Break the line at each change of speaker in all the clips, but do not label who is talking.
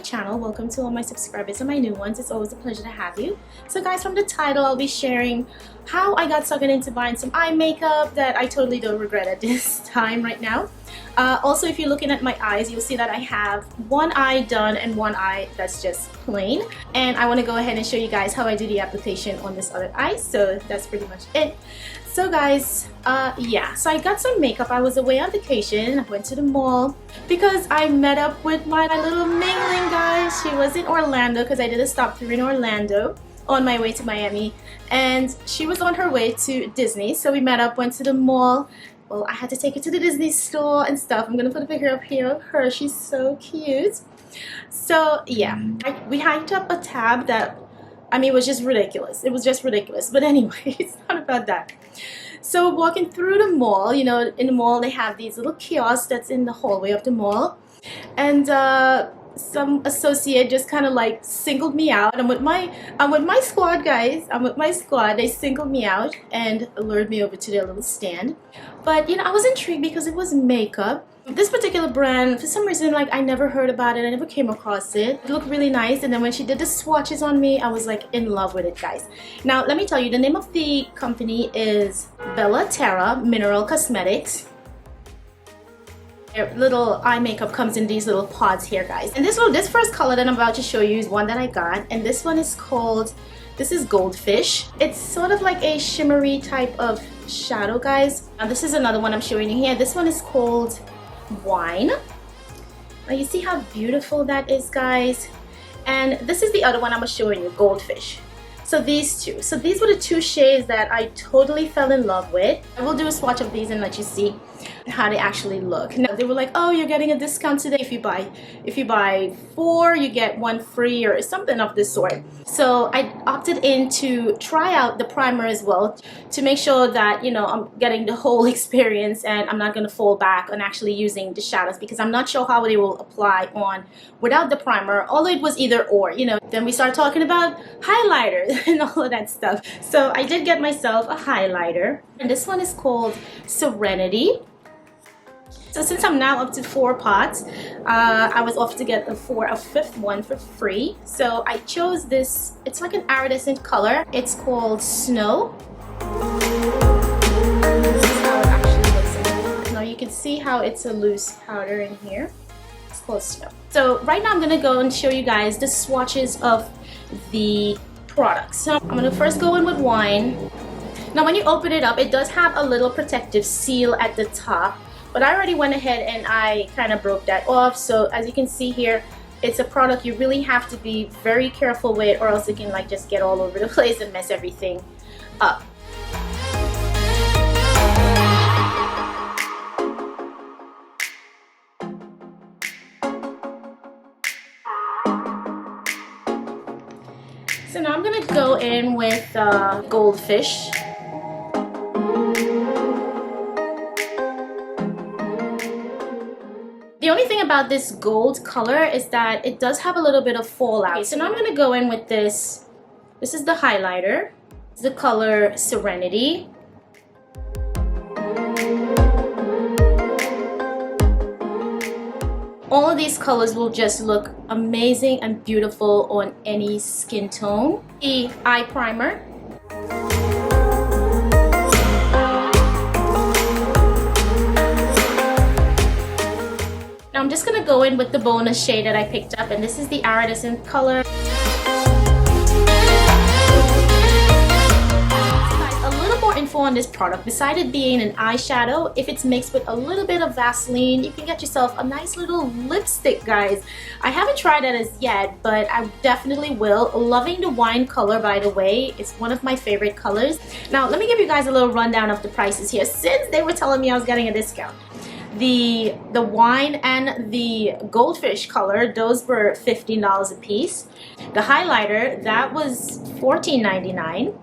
channel. Welcome to all my subscribers and my new ones. It's always a pleasure to have you. So guys, from the title I'll be sharing how I got suckered into buying some eye makeup that I totally don't regret at this time right now. Also, if you're looking at my eyes, you'll see that I have one eye done and one eye that's just plain, and I want to go ahead and show you guys how I do the application on this other eye. So that's pretty much it. So guys, yeah, so I got some makeup. I was away on vacation. I went to the mall because I met up with my little mingling guys. She was in Orlando because I did a stop through in Orlando on my way to Miami, and she was on her way to Disney. So we met up, went to the mall. Well, I had to take her to the Disney store and stuff. I'm gonna put a picture up here of her. She's so cute. So yeah, we hiked up a tab that, I mean, it was just ridiculous. It was just ridiculous. But anyway, it's not about that. So walking through the mall, you know, in the mall they have these little kiosks that's in the hallway of the mall, and some associate just kind of like singled me out. I'm with my squad, guys. I'm with my squad. They singled me out and lured me over to their little stand. But you know, I was intrigued because it was makeup. This particular brand, for some reason, like, I never heard about it. I never came across it. It looked really nice, and then when she did the swatches on me, I was like in love with it, guys. Now let me tell you, the name of the company is Terra Mineral Cosmetics. Their little eye makeup comes in these little pods here, guys. And this first color that I'm about to show you is one that I got, and this one is called, this is Goldfish. It's sort of like a shimmery type of shadow, guys. Now this is another one I'm showing you here. This one is called Wine. Now you see how beautiful that is, guys. And this is the other one I'm showing you, Goldfish. So these two. So these were the two shades that I totally fell in love with. I will do a swatch of these and let you see how they actually look. Now they were like, oh, you're getting a discount today. If you buy 4, you get 1 free or something of this sort. So I opted in to try out the primer as well to make sure that, you know, I'm getting the whole experience and I'm not going to fall back on actually using the shadows, because I'm not sure how they will apply on without the primer, although it was either or, you know. Then we start talking about highlighter and all of that stuff. So I did get myself a highlighter, and this one is called Serenity. So since I'm now up to 4 pots, I was off to get a 5th one for free. So I chose this. It's like an iridescent color. It's called Snow. This is how it actually looks. Now you can see how it's a loose powder in here. It's called Snow. So right now I'm gonna go and show you guys the swatches of the products. So I'm gonna first go in with Wine. Now when you open it up, it does have a little protective seal at the top, but I already went ahead and I kind of broke that off. So as you can see here, it's a product you really have to be very careful with, or else it can like just get all over the place and mess everything up. So now I'm gonna go in with Goldfish. The only thing about this gold color is that it does have a little bit of fallout. Okay, so now I'm gonna go in with this. This is the highlighter. It's the color Serenity. All of these colors will just look amazing and beautiful on any skin tone. The eye primer. Now I'm just gonna go in with the bonus shade that I picked up, and this is the iridescent color. Info on this product, besides it being an eyeshadow, if it's mixed with a little bit of Vaseline, you can get yourself a nice little lipstick, guys. I haven't tried that as yet, but I definitely will. Loving the wine color, by the way. It's one of my favorite colors. Now let me give you guys a little rundown of the prices here, since they were telling me I was getting a discount. The wine and the Goldfish color, those were $15 a piece. The highlighter, that was $14.99.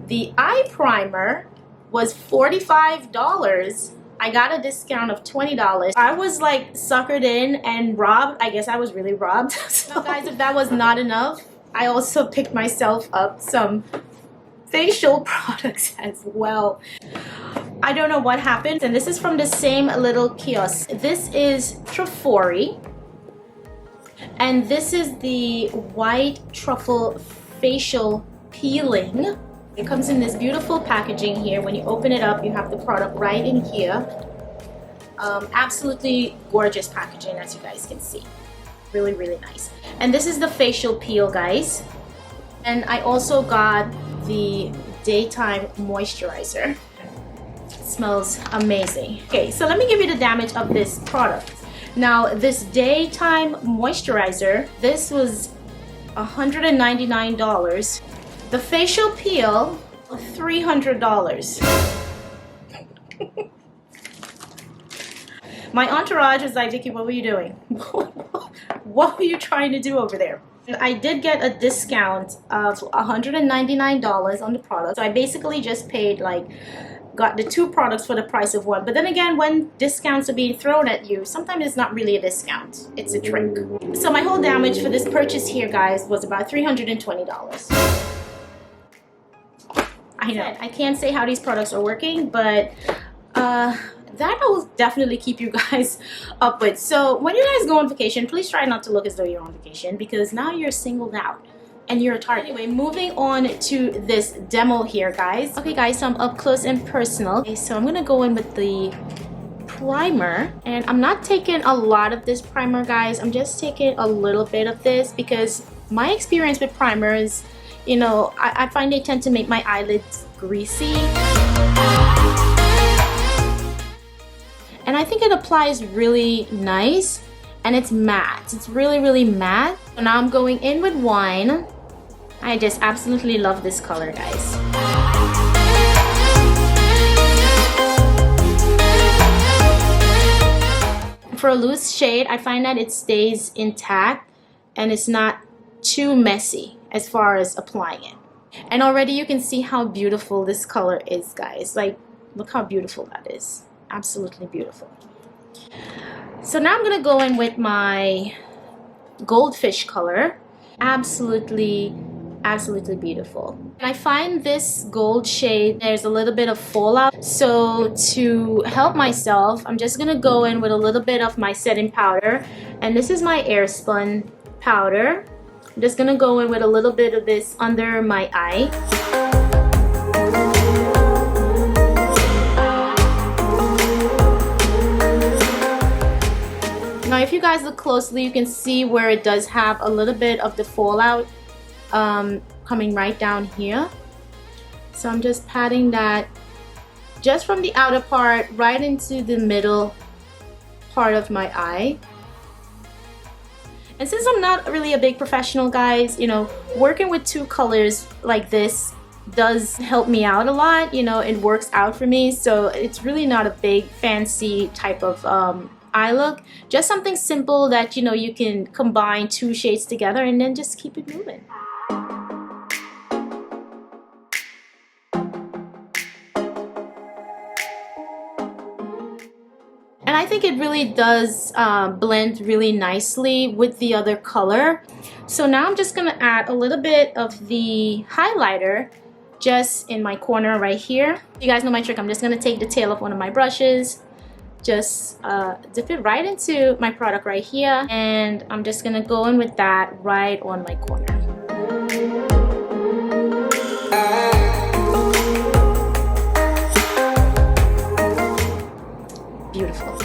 The eye primer was $45. I got a discount of $20. I was like suckered in and robbed. I guess I was really robbed. So guys, if that was not enough, I also picked myself up some facial products as well. I don't know what happened, and this is from the same little kiosk. This is Trufori. And this is the white truffle facial peeling. It comes in this beautiful packaging here. When you open it up, you have the product right in here. Absolutely gorgeous packaging, as you guys can see. Really, really nice. And this is the facial peel, guys. And I also got the daytime moisturizer. It smells amazing. Okay, so let me give you the damage of this product. Now, this daytime moisturizer, this was $199. The facial peel, $300. My entourage was like, Vicky, what were you doing? What were you trying to do over there? I did get a discount of $199 on the product. So I basically just paid got the 2 products for the price of 1. But then again, when discounts are being thrown at you, sometimes it's not really a discount. It's a trick. So my whole damage for this purchase here, guys, was about $320. I know, I can't say how these products are working, but that will definitely keep you guys up with. So when you guys go on vacation, please try not to look as though you're on vacation, because now you're singled out and you're a target. Anyway, moving on to this demo here, guys. Okay, guys, so I'm up close and personal. Okay, so I'm gonna go in with the primer, and I'm not taking a lot of this primer, guys. I'm just taking a little bit of this because my experience with primers, you know, I find they tend to make my eyelids greasy. And I think it applies really nice, and it's matte. It's really, really matte. So now I'm going in with Wine. I just absolutely love this color, guys. For a loose shade, I find that it stays intact and it's not too messy as far as applying it. And already you can see how beautiful this color is, guys. Like, look how beautiful that is. Absolutely beautiful. So now I'm gonna go in with my goldfish color. Absolutely beautiful. And I find this gold shade, there's a little bit of fallout. So to help myself, I'm just gonna go in with a little bit of my setting powder. And this is my Airspun powder. I'm just gonna go in with a little bit of this under my eye. Now, if you guys look closely, you can see where it does have a little bit of the fallout coming right down here. So I'm just patting that just from the outer part right into the middle part of my eye. And since I'm not really a big professional, guys, you know, working with 2 colors like this does help me out a lot. You know, it works out for me. So it's really not a big fancy type of eye look. Just something simple that, you know, you can combine 2 shades together and then just keep it moving. And I think it really does blend really nicely with the other color. So now I'm just gonna add a little bit of the highlighter just in my corner right here. You guys know my trick. I'm just gonna take the tail of one of my brushes, just dip it right into my product right here, and I'm just gonna go in with that right on my corner. Beautiful.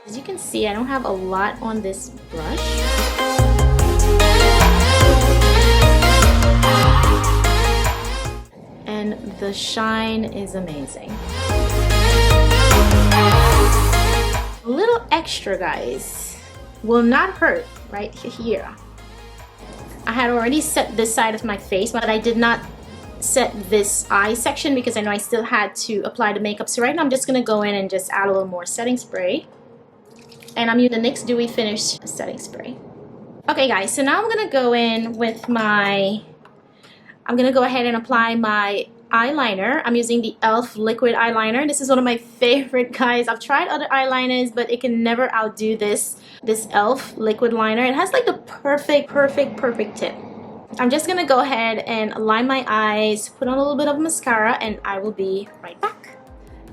As you can see, I don't have a lot on this brush. And the shine is amazing. A little extra, guys, will not hurt right here. I had already set this side of my face, but I did not set this eye section because I know I still had to apply the makeup. So right now I'm just gonna go in and just add a little more setting spray. And I'm using the NYX Dewy Finish setting spray. Okay, guys, so now I'm gonna go in with my, I'm gonna go ahead and apply my eyeliner. I'm using the e.l.f. liquid eyeliner. This is one of my favorite, guys. I've tried other eyeliners, but it can never outdo this e.l.f. liquid liner. It has like the perfect tip. I'm just gonna go ahead and line my eyes, put on a little bit of mascara, and I will be right back.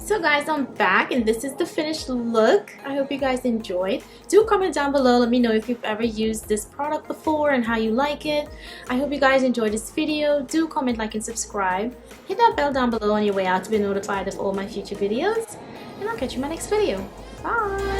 So guys, I'm back and this is the finished look. I hope you guys enjoyed. Do comment down below, let me know if you've ever used this product before and how you like it. I hope you guys enjoyed this video. Do comment, like, and subscribe. Hit that bell down below on your way out to be notified of all my future videos. And I'll catch you in my next video. Bye!